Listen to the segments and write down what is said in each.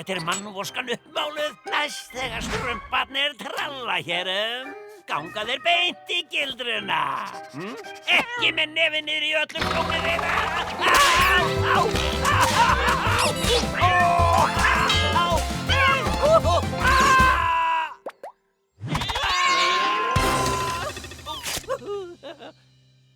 Þetta mannvoskan uppmáluð. Næst þegar strumparnir tralla ganga þeir beint í gildruna. Ekki með nefið niður í öllum blómið þeirra.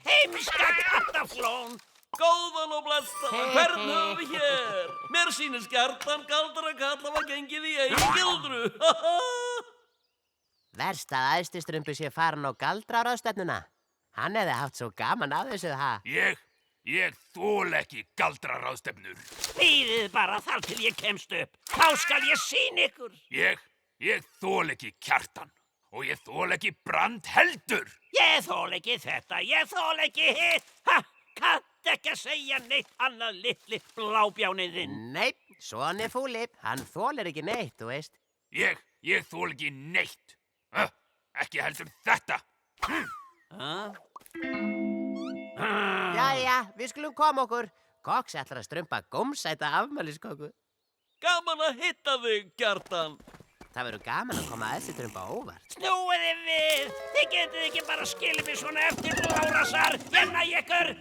Heimska kattaflón. Góðan og blessaðan, hvern höfum við hér? Mér sýnist Kjartan Galdrakall hafa gengið í eigin gildru. Verst að æðstistrumpi sé farin á galdraráðstefnuna. Hann hefði haft svo gaman af þessu, ha? Ég þol ekki galdraráðstefnur. Bíðið bara þar til ég kemst upp. Þá skal ég sýna ykkur. Ég þol ekki Kjartan. Og ég þol ekki Brand heldur. Ég þol ekki þetta, ég þol ekki hitt. Ha, kannt ekki að segja neitt annað litli blábjánið þinn. Nei, svona Fúli. Hann þolir ekki neitt, þú veist. Ég þol ekki neitt. Ekki heldur þetta. Jæja, við skulum koma okkur. Koks ætlar að strumpa gómsæta afmælisköku. Gaman að hitta þig, Kjartan. Það verður gaman að koma æðstistrumpa óvart. Snúiði við. Þið getið ekki bara skilið mig svona eftir blárasar. Ég næ ykkur.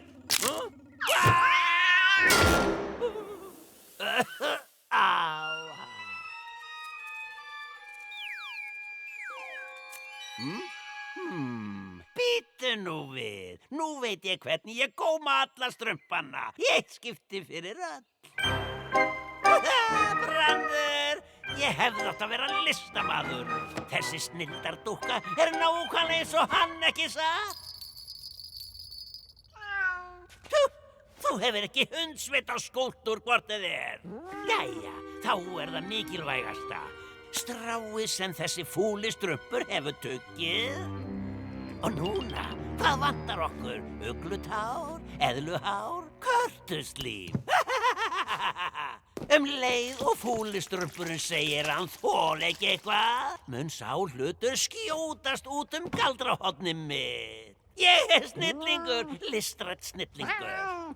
Bíddu nú við. Nú veit ég hvernig ég góma alla strumpana. Ég skipti fyrir öll. Brandur, ég hefði átt að vera listamaður. Þessi snilldardúkka nákvæmlega eins og hann, ekki satt? Þú hefur ekki hundsvit á skúltúr hvort þið Jæja, þá það mikilvægasta. Stráið sem þessi fúli strumpur hefur tuggið. Og núna, hvað vantar okkur? Uglutár, eðluhár, körtuslím. Leið og fúli strumpurinn segir hann þol ekki eitthvað. Mun sá hlutur skjótast út galdrahornið mitt. Ég snillingur, listrænn snillingur.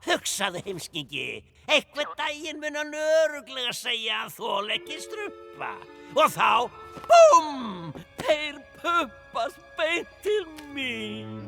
Hugsaðu heimskingi. Einhvern daginn mun hann örugglega segja að þol ekki strumpa. Og þá, búmm, þeir pumpast beint til mín.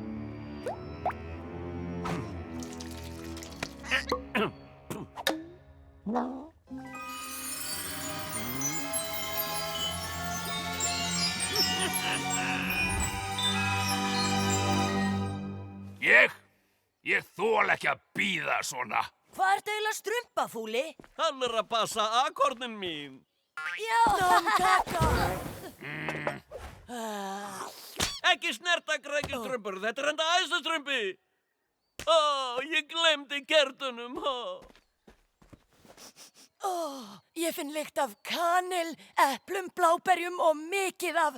Ég þol ekki að bíða svona. Hvað ertu eiginlega að strumpa, Fúli? Hann að passa akornin mín. Já! Kaka! Ekki snerta grækistrumpur, þetta enda æðstistrumpi. Ég glemdi kertunum. Ég finn lykt af kanil, eplum, bláberjum og mikið af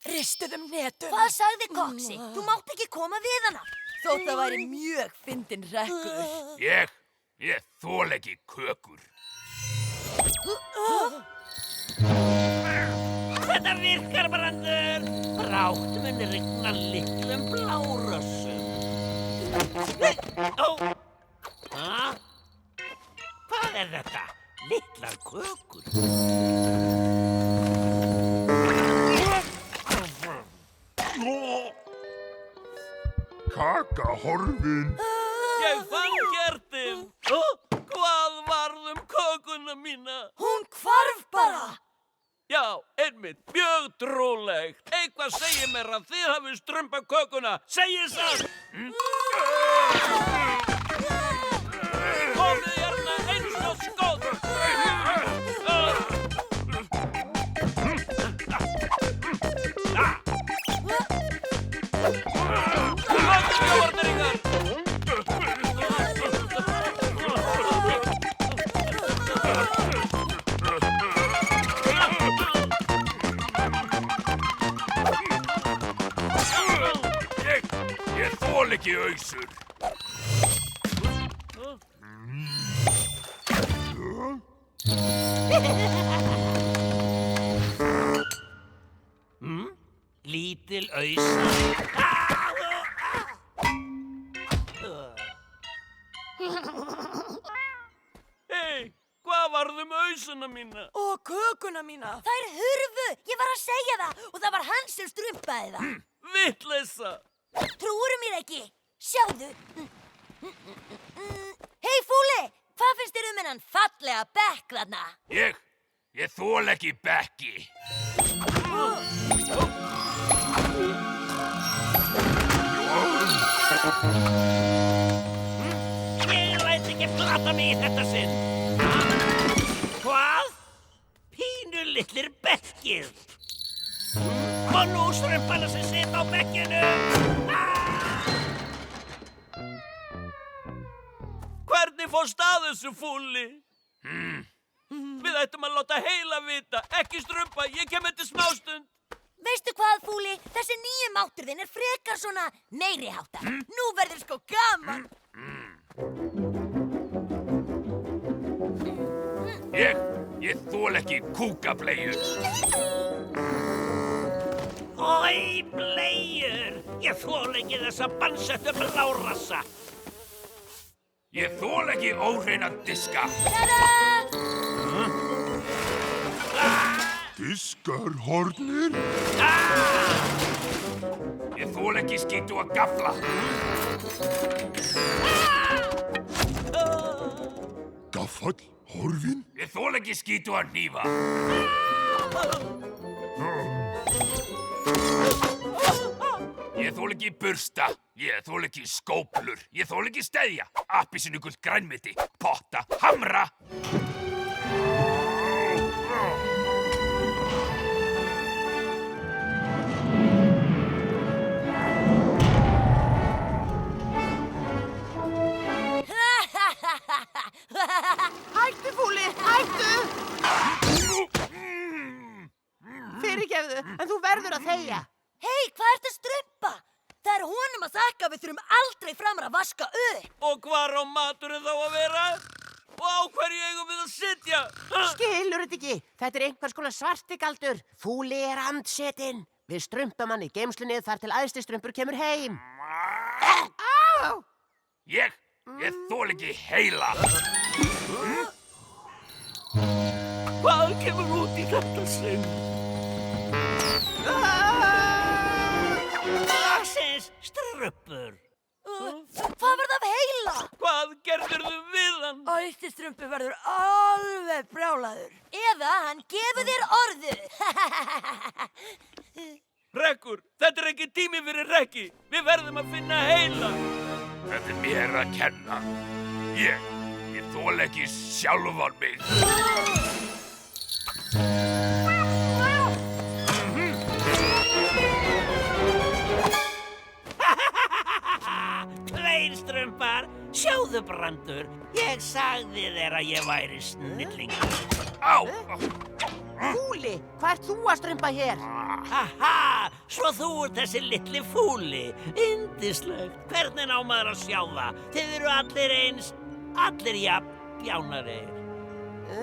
ristuðum netum. Hvað sagði Koksi? Þú mátt ekki koma við hana. Þótt það væri mjög fyndinn hrekkur. Ég þol ekki kökur. Þetta virkar, Brandur. Brátt mun rigna litlum blárössum. Hvað þetta? Litlar kökur. Kaka horfin. Ég fann kertin. Hvað varð kökuna mína? Hún hvarf bara. Já, einmitt, mjög trúlegt. Eitthvað segir mér að þið hafið strumpað kökuna. Segið satt! Komið hérna eins og skot! Ég þol ekki ausur. Lítil ausa. Hey, hvað varð ausuna mína. Og kökuna mína. Þær hurfu, ég var að segja það og það var hann sem strumpaði það. Vitleysa. Trúirðu mér ekki? Sjáðu. Hei Fúli, hvað finnst þér hennan fallega bekk þarna? Ég þól ekki bekki. Ég læt ekki plata mig í þetta sinn. Hvað? Pínu litlir bekkir. Og nú strumpana sem sita á bekkinu. Hvernig fórst að þessu, Fúli? Við ættum að láta heila vita, ekki strumpa, ég kem eftir smástund. Veistu hvað, Fúli? Þessi nýju máttur þinn frekar svona meiri háttar. Nú verður sko gaman. Ég þól ekki kúkableiur. Ói, bleiur. Ég þól ekki þessa bansettu blárassa. Ég þól ekki óhreina diska. Diskarhornir? Ég þól ekki skítu að gafla. Gaffall? Horfin? Ég þól ekki skítu að hnífa. Ég þól ekki bursta. Ég þól ekki skóplur. Ég þól ekki steðja. Appelsínugult grænmeti. Potta. Hamra. Hættu, Fúli, hættu! Fyrirgefðu, en þú verður að þegja. Hei, hvað ertu að strumpa? Það er honum að þakka við þurfum aldrei framar að vaska upp. Og hvar á maturinn þá að vera? Og á hverju eigum við að sitja? Skilur þetta ekki? Þetta er einhvers konar svartigaldur. Fúli er andsetinn. Við strumpum hann í geymslunni þar til æðstistrumpur kemur heim. Á! Ég þól ekki heila. Hvað kemur út í þetta sinn? Dagsins strumpur. Hvað var það af heila? Hvað gerðirðu við hann? Æstistrumpi verður alveg brjálaður. Eða hann gefur þér orðu. Rekkur, þetta er ekki tími fyrir rekki. Við verðum að finna heila. Þetta er mér að kenna. Ég þól ekki sjálfan mig. Tveir strumpar, sjáðu Brandur. Ég sagði þér að ég væri snillingur. Á! Fúli, hvað ert þú að strumpa hér? Haha, svo þú ert þessi litli Fúli. Yndislegt. Hvernig á maður að sjá það? Þið eru allir eins, allir jafn bjánarir.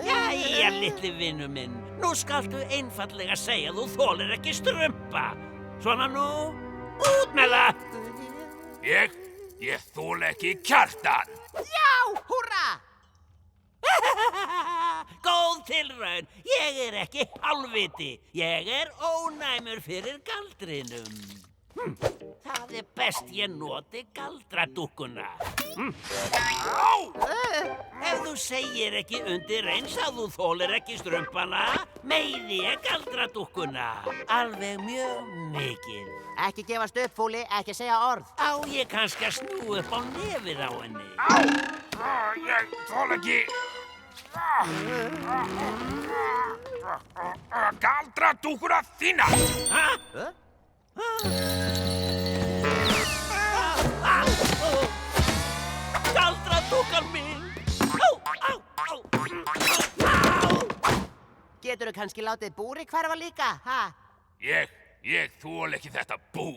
Jæja, litli vinur minn. Nú skaltu einfallega segja að þú þolir ekki strumpa. Svona nú, út með það. Ég þól ekki Kjartan. Já, húrra! Góð tilraun. Ég er ekki hálfviti. Ég er ónæmur fyrir galdrinum. Það er best ég noti galdradúkkuna. Ef þú segir ekki undir eins að þú þolir ekki strumpana, meiði ég galdradúkkuna. Alveg mjög mikið. Ekki gefast upp, Fúli, ekki segja orð. Á ég kannski að snúa upp á nefið á henni. Ég þól ekki. Galdradúkkuna þína. Galdradúkkan mín. Geturðu kannski látið búri hverfa líka, ha? Ég þól ekki þetta bú.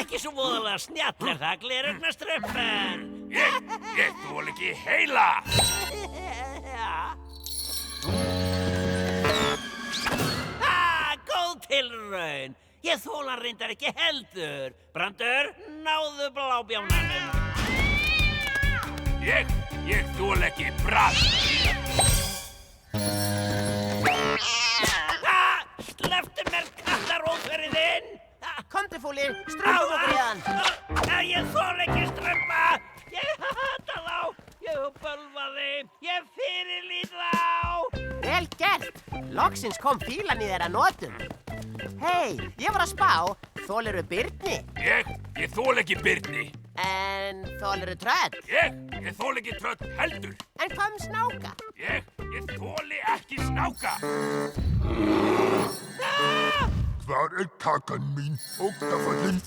Ekki svo voðalega snjall er það, gleraugnastrumpur. Ég þól ekki heila. Ég þóla reyndar ekki heldur. Brandur, náðu blábjánanum. Ég þól ekki bragð. Slepptu mér kattaróðferðin! Komdu, Fúli, strumpum okkur í hann. Ég þól ekki strumpa! Ég hata þá! Ég bölvaði! Ég fyrirlít þá! Vel gert. Loksins kom fílan í þeirra notum. Hei, ég var að spá. Þolirðu birni? Ég þól ekki birni. En þolirðu tröll? Ég þól ekki tröll heldur. En hvað snáka? Ég þóli ekki snáka. Hvar er kakan mín, ógnafallin?